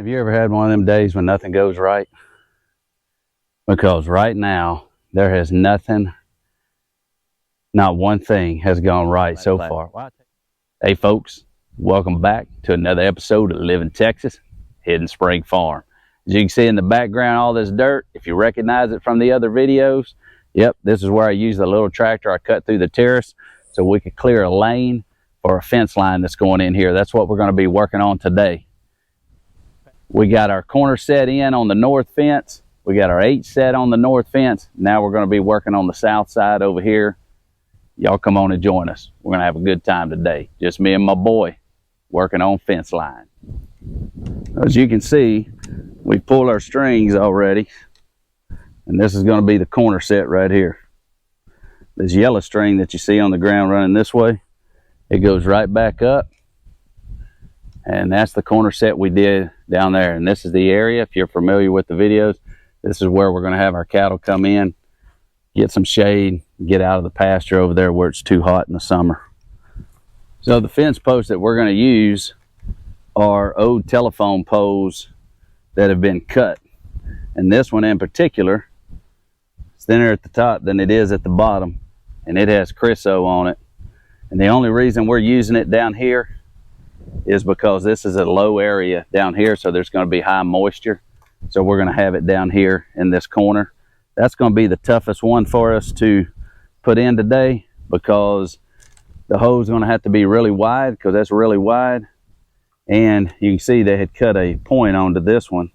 Have you ever had one of them days when nothing goes right? Because right now, there has nothing, not one thing has gone right so far. Hey folks, welcome back to another episode of Live in Texas, Hidden Spring Farm. As you can see in the background, all this dirt, if you recognize it from the other videos, yep, this is where I use the little tractor I cut through the terrace so we could clear a lane for a fence line that's going in here. That's what we're going to be working on today. We got our corner set in on the north fence. We got our H set on the north fence. Now we're going to be working on the south side over here. Y'all come on and join us. We're going to have a good time today. Just me and my boy working on fence line. As you can see, we pulled our strings already. And this is going to be the corner set right here. This yellow string that you see on the ground running this way, it goes right back up. And that's the corner set we did down there. And this is the area, if you're familiar with the videos, this is where we're going to have our cattle come in, get some shade, get out of the pasture over there where it's too hot in the summer. So the fence posts that we're going to use are old telephone poles that have been cut. And this one in particular, it's thinner at the top than it is at the bottom. And it has Crisso on it. And the only reason we're using it down here is because this is a low area down here, so there's going to be high moisture. So we're going to have it down here in this corner. That's going to be the toughest one for us to put in today, because the hose is going to have to be really wide, because that's really wide. And you can see they had cut a point onto this one.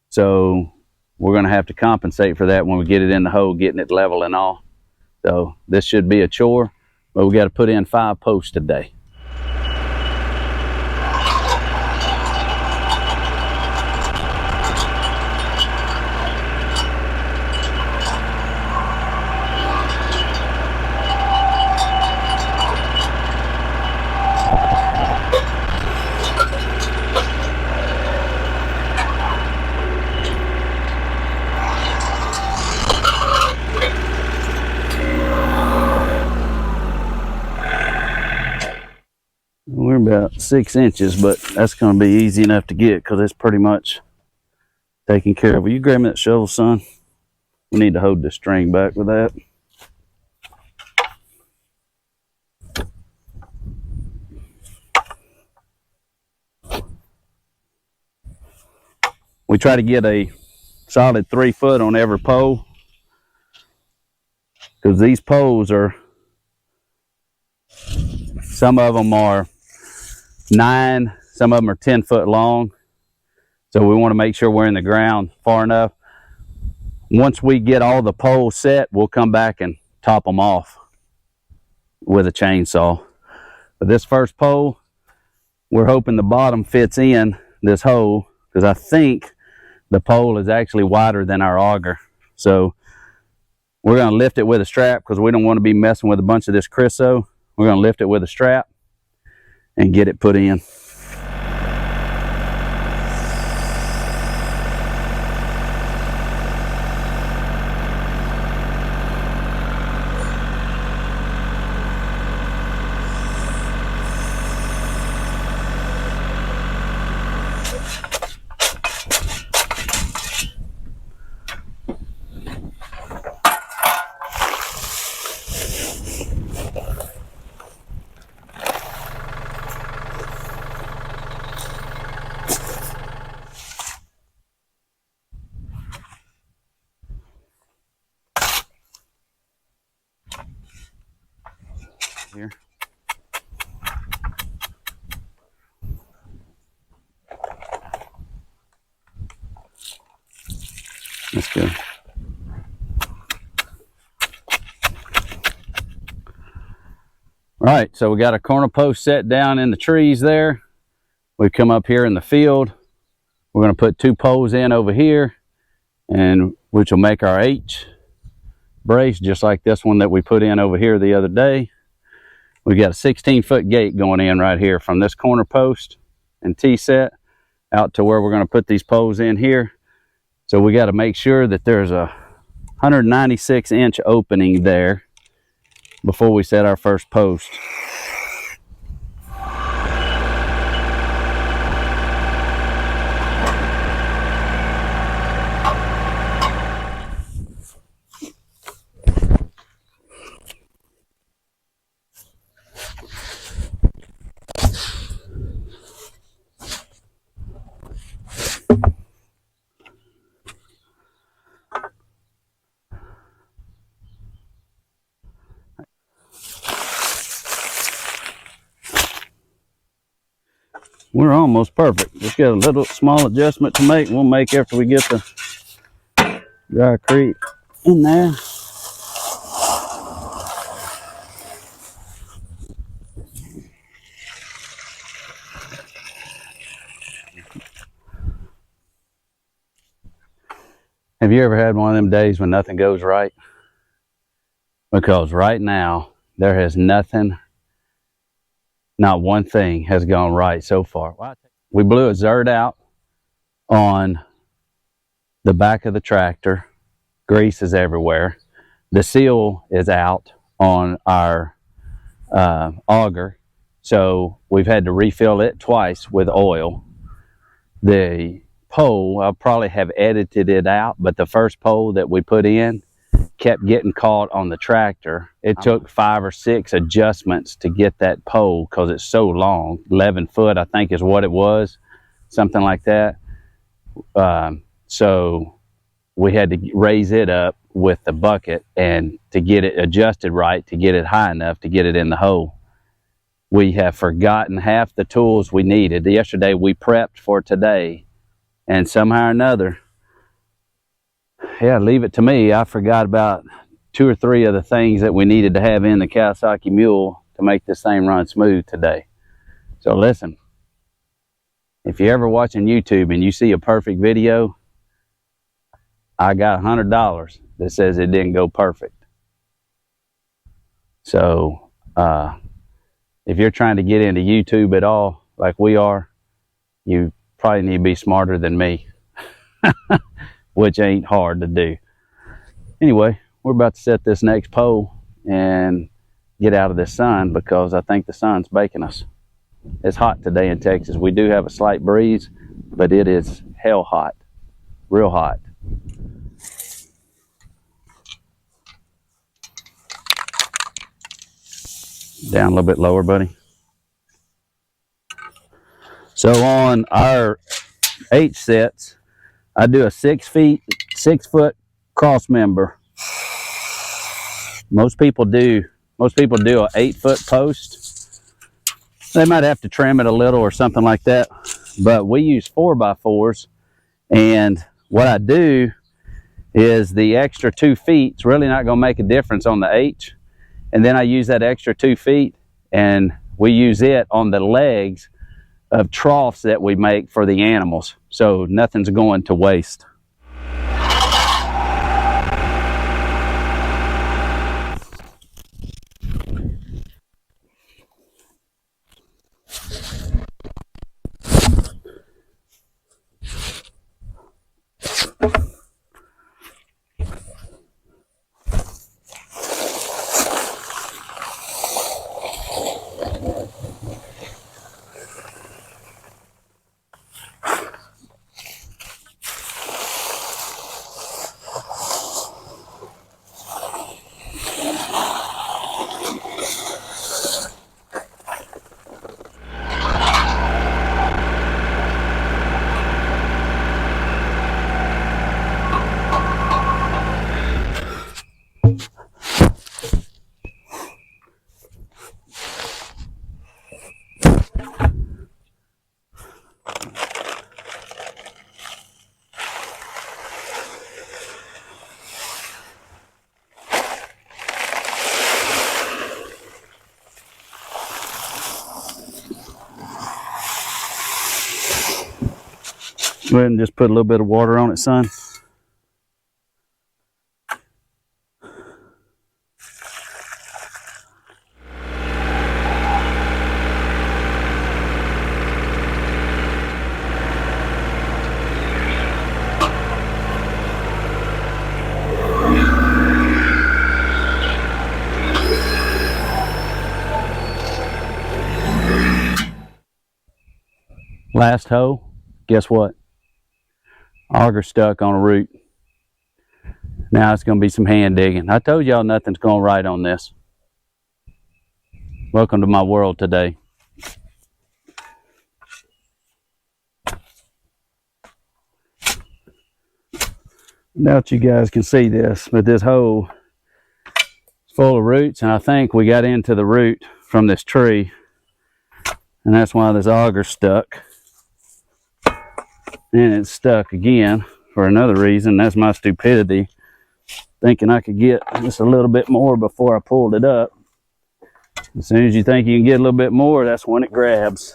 So we're going to have to compensate for that when we get it in the hole, getting it level and all. So this should be a chore, but we got to put in 5 posts today. We're about 6 inches, but that's going to be easy enough to get because it's pretty much taken care of. Will you grab me that shovel, son? We need to hold this string back with that. We try to get a solid 3 foot on every pole, because these poles are, some of them are 9, some of them are 10 foot long. So we want to make sure we're in the ground far enough. Once we get all the poles set, we'll come back and top them off with a chainsaw. But this first pole, we're hoping the bottom fits in this hole, because I think the pole is actually wider than our auger. So we're going to lift it with a strap, because we don't want to be messing with a bunch of this Crisso. We're going to lift it with a strap and get it put in. Here. Let's go. All right, so we got a corner post set down in the trees there. We come up here in the field. We're going to put 2 poles in over here, and which will make our H brace, just like this one that we put in over here the other day. We got a 16-foot gate going in right here from this corner post and T-set out to where we're going to put these poles in here. So we got to make sure that there's a 196-inch opening there before we set our first post. We're almost perfect. Just got a little small adjustment to make. We'll make after we get the drycrete in there. Have you ever had one of them days when nothing goes right? Because right now, there has nothing, not one thing has gone right so far. We blew a zert out on the back of the tractor. Grease is everywhere. The seal is out on our auger, so we've had to refill it twice with oil. The pole, I'll probably have edited it out, but the first pole that we put in kept getting caught on the tractor. It took 5 or 6 adjustments to get that pole because it's so long. 11 foot, I think, is what it was, something like that. So we had to raise it up with the bucket and to get it adjusted right, to get it high enough to get it in the hole. We have forgotten half the tools we needed. Yesterday we prepped for today, and somehow or another, yeah, leave it to me, I forgot about 2 or 3 of the things that we needed to have in the Kawasaki Mule to make this thing run smooth today. So listen, if you're ever watching YouTube and you see a perfect video, I got $100 that says it didn't go perfect. So if you're trying to get into YouTube at all, like we are, you probably need to be smarter than me, which ain't hard to do. Anyway, we're about to set this next pole and get out of the sun because I think the sun's baking us. It's hot today in Texas. We do have a slight breeze, but it is hell hot, real hot. Down a little bit lower, buddy. So on our H sets, I do a 6 foot cross member. Most people do a 8 foot post. They might have to trim it a little or something like that, but we use 4x4s. And what I do is the extra 2 feet is really not going to make a difference on the H. And then I use that extra 2 feet and we use it on the legs of troughs that we make for the animals. So nothing's going to waste. Go ahead and just put a little bit of water on it, son. Last hoe, guess what? Auger stuck on a root. Now it's going to be some hand digging. I told y'all nothing's going right on this. Welcome to my world today. Now that you guys can see this, but this hole is full of roots, and I think we got into the root from this tree, and that's why this auger's stuck. And it's stuck again for another reason. That's my stupidity, thinking I could get just a little bit more before I pulled it up. As soon as you think you can get a little bit more, that's when it grabs.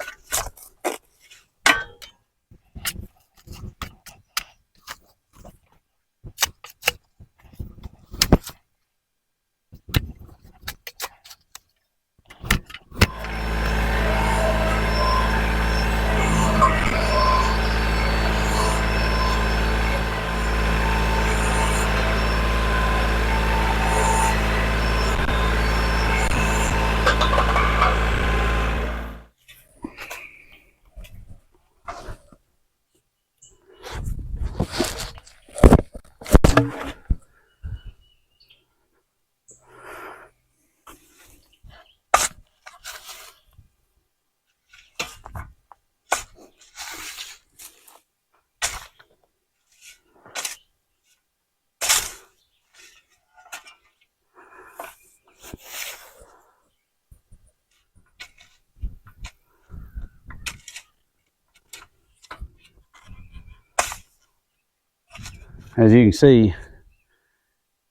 As you can see,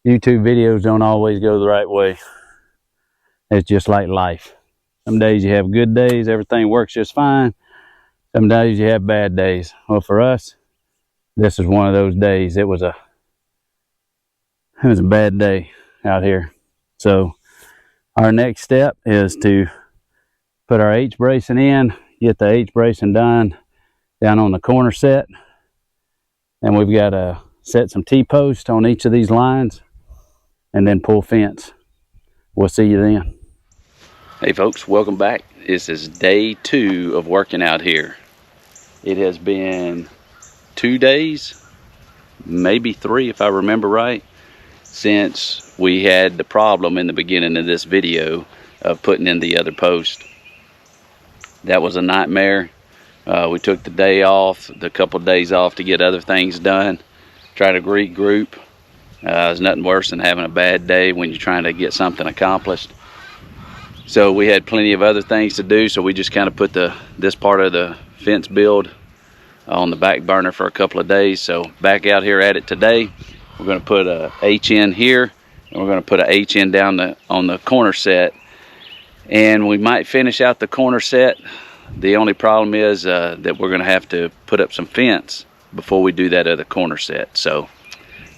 YouTube videos don't always go the right way. It's just like life. Some days you have good days, everything works just fine. Some days you have bad days. Well, for us, this is one of those days. It was a bad day out here. So our next step is to put our H bracing in, get the H bracing done down on the corner set. And we've got to set some T-posts on each of these lines and then pull fence. We'll see you then. Hey folks, welcome back. This is day 2 of working out here. It has been 2 days, maybe 3 if I remember right, since we had the problem in the beginning of this video of putting in the other post. That was a nightmare. We took the day off, the couple of days off to get other things done, try to regroup. There's nothing worse than having a bad day when you're trying to get something accomplished. So we had plenty of other things to do, so we just kind of put this part of the fence build on the back burner for a couple of days. So back out here at it today. We're going to put a H in here, and we're going to put a H in down on the corner set. And we might finish out the corner set. The only problem is that we're going to have to put up some fence before we do that other corner set. So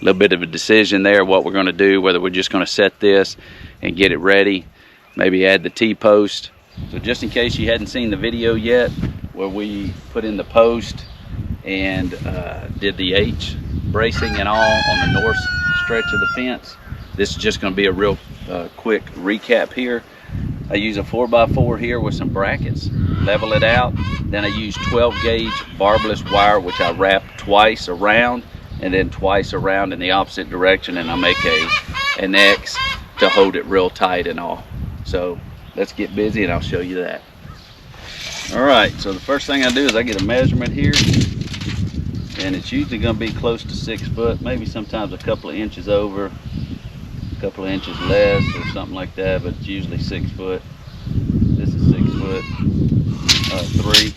a little bit of a decision there what we're going to do, whether we're just going to set this and get it ready, maybe add the T-post. So just in case you hadn't seen the video yet where we put in the post and did the H bracing and all on the north stretch of the fence, this is just going to be a real quick recap here. I use a 4x4 here with some brackets, level it out. Then I use 12 gauge barbless wire, which I wrap twice around and then twice around in the opposite direction, and I make an X to hold it real tight and all. So let's get busy and I'll show you that. All right, so the first thing I do is I get a measurement here, and it's usually going to be close to 6 foot, maybe sometimes a couple of inches over, a couple of inches less or something like that, but it's usually 6 foot. This is 6 foot 3.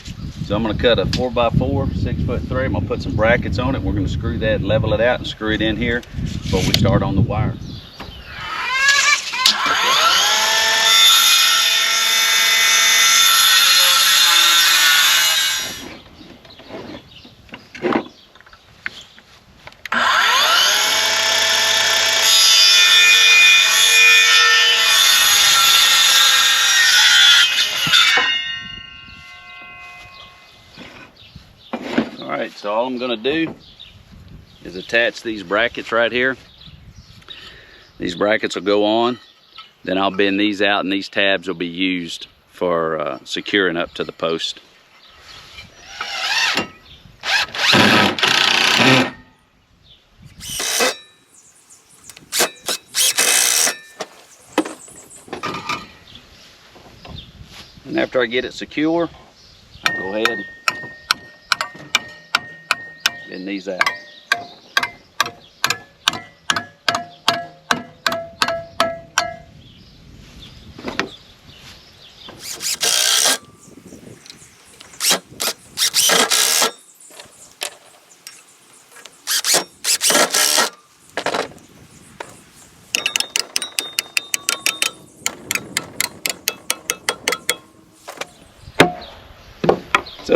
So I'm going to cut a 4x4, 6 foot 3. I'm going to put some brackets on it. We're going to screw that, level it out, and screw it in here before we start on the wire. Alright, so all I'm going to do is attach these brackets right here. These brackets will go on, then I'll bend these out, and these tabs will be used for securing up to the post. And after I get it secure, I'll go ahead and bend these out.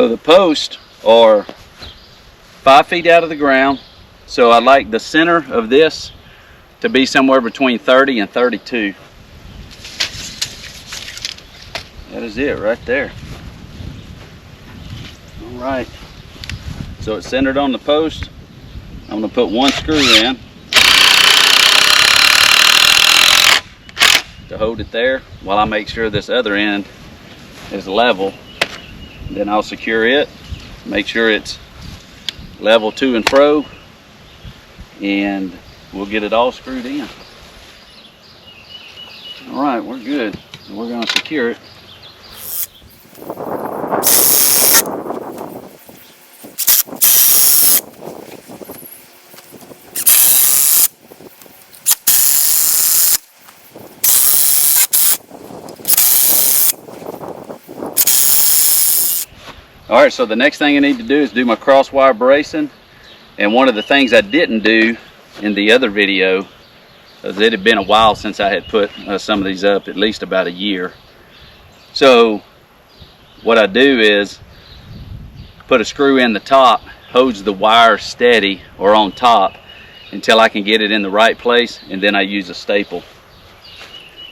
So the posts are 5 feet out of the ground. So I like the center of this to be somewhere between 30 and 32. That is it right there. All right. So it's centered on the post. I'm going to put one screw in to hold it there while I make sure this other end is level. Then I'll secure it, make sure it's level to and fro, and we'll get it all screwed in. All right, we're good. We're going to secure it. All right, so the next thing I need to do is do my cross wire bracing. And one of the things I didn't do in the other video, because it had been a while since I had put some of these up, at least about a year. So what I do is put a screw in the top, holds the wire steady or on top until I can get it in the right place, and then I use a staple.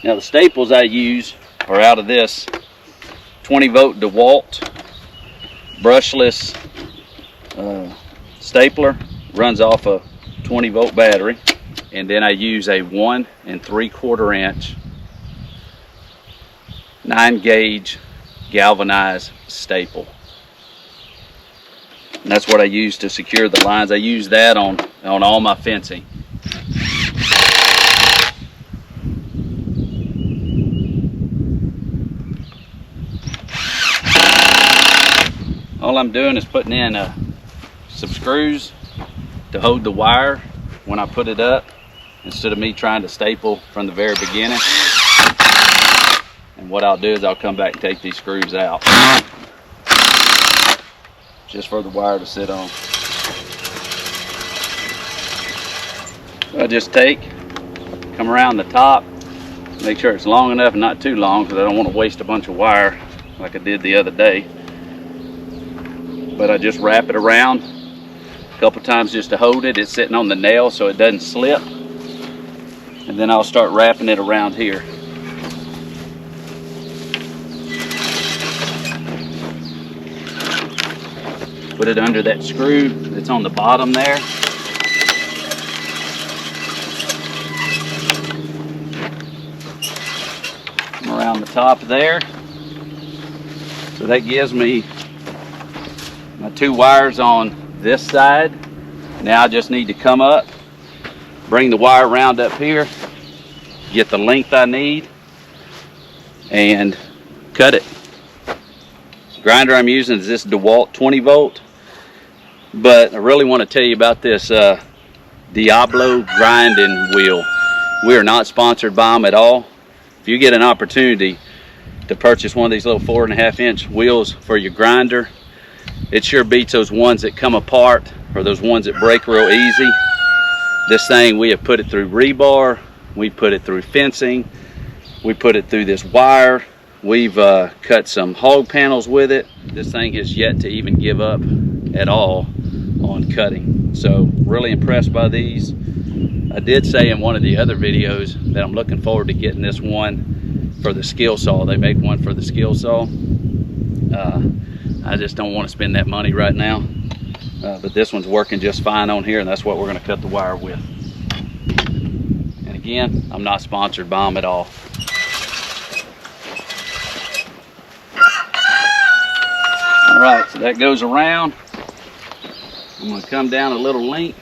Now the staples I use are out of this 20-volt DeWalt brushless stapler. Runs off a 20-volt battery, and then I use a 1 3/4 inch 9-gauge galvanized staple. And that's what I use to secure the lines. I use that on all my fencing. All I'm doing is putting in some screws to hold the wire when I put it up, instead of me trying to staple from the very beginning. And what I'll do is I'll come back and take these screws out, just for the wire to sit on. So I just come around the top, make sure it's long enough and not too long, because I don't want to waste a bunch of wire like I did the other day. But I just wrap it around a couple times just to hold it. It's sitting on the nail so it doesn't slip. And then I'll start wrapping it around here. Put it under that screw that's on the bottom there. Come around the top there. So that gives me my 2 wires on this side. Now I just need to come up, bring the wire around up here, get the length I need, and cut it. The grinder I'm using is this DeWalt 20-volt, but I really want to tell you about this Diablo grinding wheel. We are not sponsored by them at all. If you get an opportunity to purchase one of these little 4.5-inch wheels for your grinder, it sure beats those ones that come apart or those ones that break real easy. This thing, we have put it through rebar, we put it through fencing, we put it through this wire, we've cut some hog panels with it. This thing has yet to even give up at all on cutting. So really impressed by these. I did say in one of the other videos that I'm looking forward to getting this one for the skill saw. They make one for the skill saw. I just don't want to spend that money right now, but this one's working just fine on here, and that's what we're going to cut the wire with. And again, I'm not sponsored by them at all. All right, so that goes around. I'm going to come down a little length.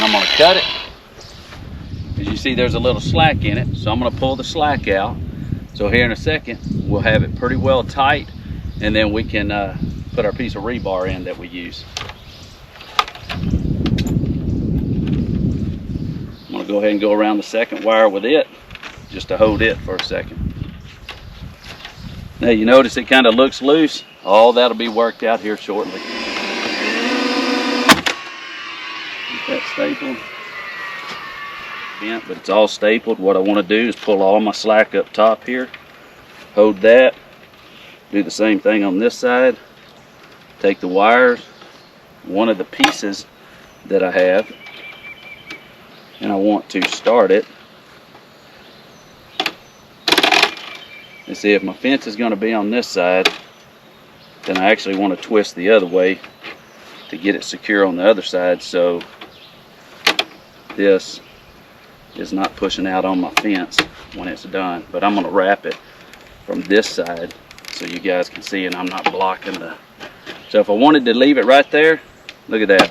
I'm going to cut it. As you see, there's a little slack in it, so I'm going to pull the slack out. So here in a second, we'll have it pretty well tight, and then we can put our piece of rebar in that we use. I'm going to go ahead and go around the second wire with it, just to hold it for a second. Now you notice it kind of looks loose. All that'll be worked out here shortly. That staple. bent, but it's all stapled. What I want to do is pull all my slack up top here, hold that, do the same thing on this side, take the wires, one of the pieces that I have, and I want to start it and see if my fence is going to be on this side, then I actually want to twist the other way to get it secure on the other side, so this is not pushing out on my fence when it's done. But I'm going to wrap it from this side so you guys can see, and I'm not blocking the... So if I wanted to leave it right there, look at that,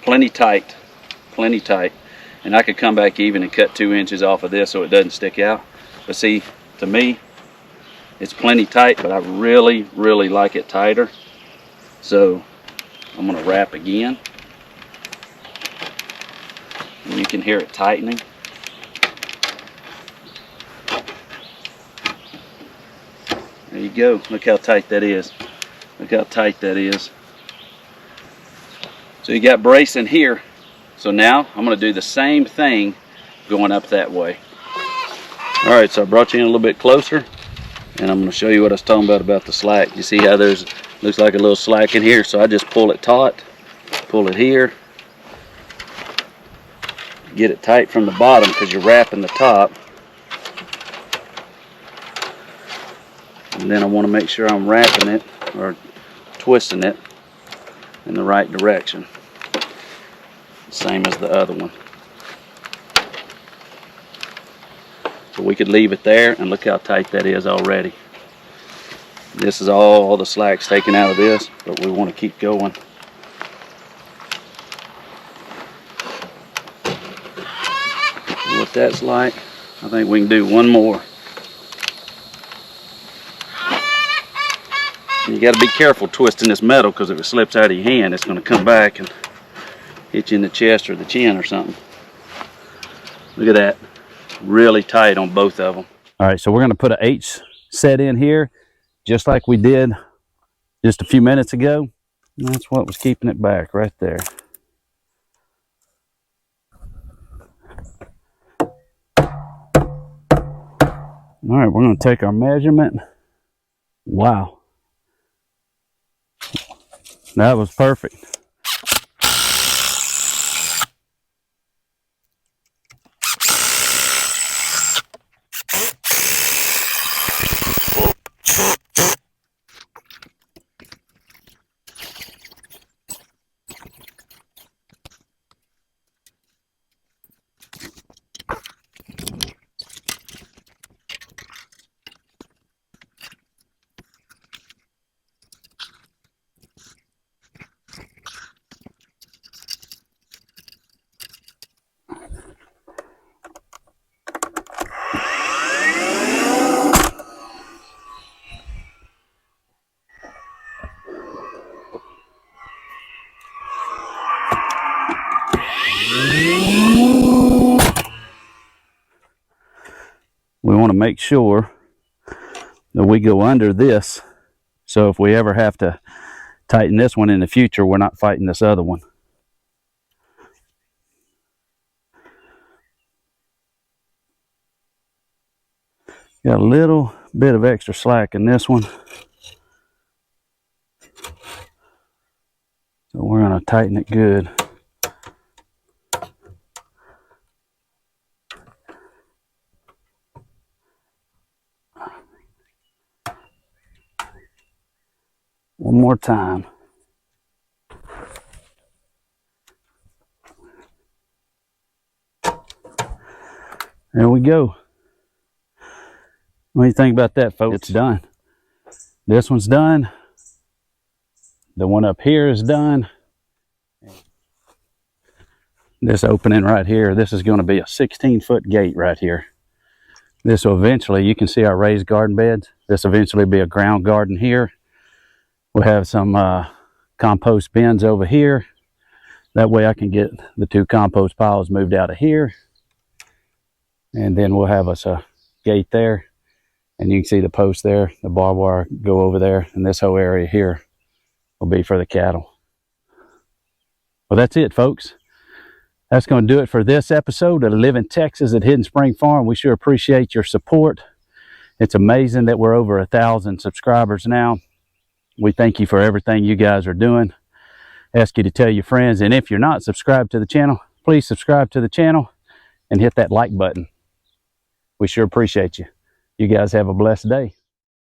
plenty tight, and I could come back even and cut 2 inches off of this so it doesn't stick out. But see, to me it's plenty tight, but I really like it tighter, so I'm going to wrap again, and you can hear it tightening. There you go. Look how tight that is. Look how tight that is. So you got bracing here. So now I'm going to do the same thing going up that way. Alright, so I brought you in a little bit closer, and I'm going to show you what I was talking about the slack. You see how there's, looks like a little slack in here, so I just pull it taut, pull it here, get it tight from the bottom because you're wrapping the top, and then I want to make sure I'm wrapping it or twisting it in the right direction, same as the other one. So we could leave it there, and look how tight that is already. This is all the slack's taken out of this, but we want to keep going. What that's like, I think we can do one more. And you got to be careful twisting this metal, because if it slips out of your hand, it's going to come back and hit you in the chest or the chin or something. Look at that, really tight on both of them. All right, so we're going to put an H set in here, just like we did just a few minutes ago. And that's what was keeping it back right there. All right, we're going to take our measurement. Wow, that was perfect. We want to make sure that we go under this, so if we ever have to tighten this one in the future, we're not fighting this other one. Got a little bit of extra slack in this one, so we're going to tighten it good. One more time. There we go. What do you think about that, folks? It's done. This one's done. The one up here is done. This opening right here, this is going to be a 16-foot gate right here. This will eventually, you can see our raised garden beds. This will eventually be a ground garden here. We'll have some compost bins over here. That way I can get the 2 compost piles moved out of here. And then we'll have us a gate there. And you can see the post there, the barbed wire go over there. And this whole area here will be for the cattle. Well, that's it, folks. That's going to do it for this episode of Live in Texas at Hidden Spring Farm. We sure appreciate your support. It's amazing that we're over 1,000 subscribers now. We thank you for everything you guys are doing. Ask you to tell your friends, and if you're not subscribed to the channel, please subscribe to the channel and hit that like button. We sure appreciate you. You guys have a blessed day.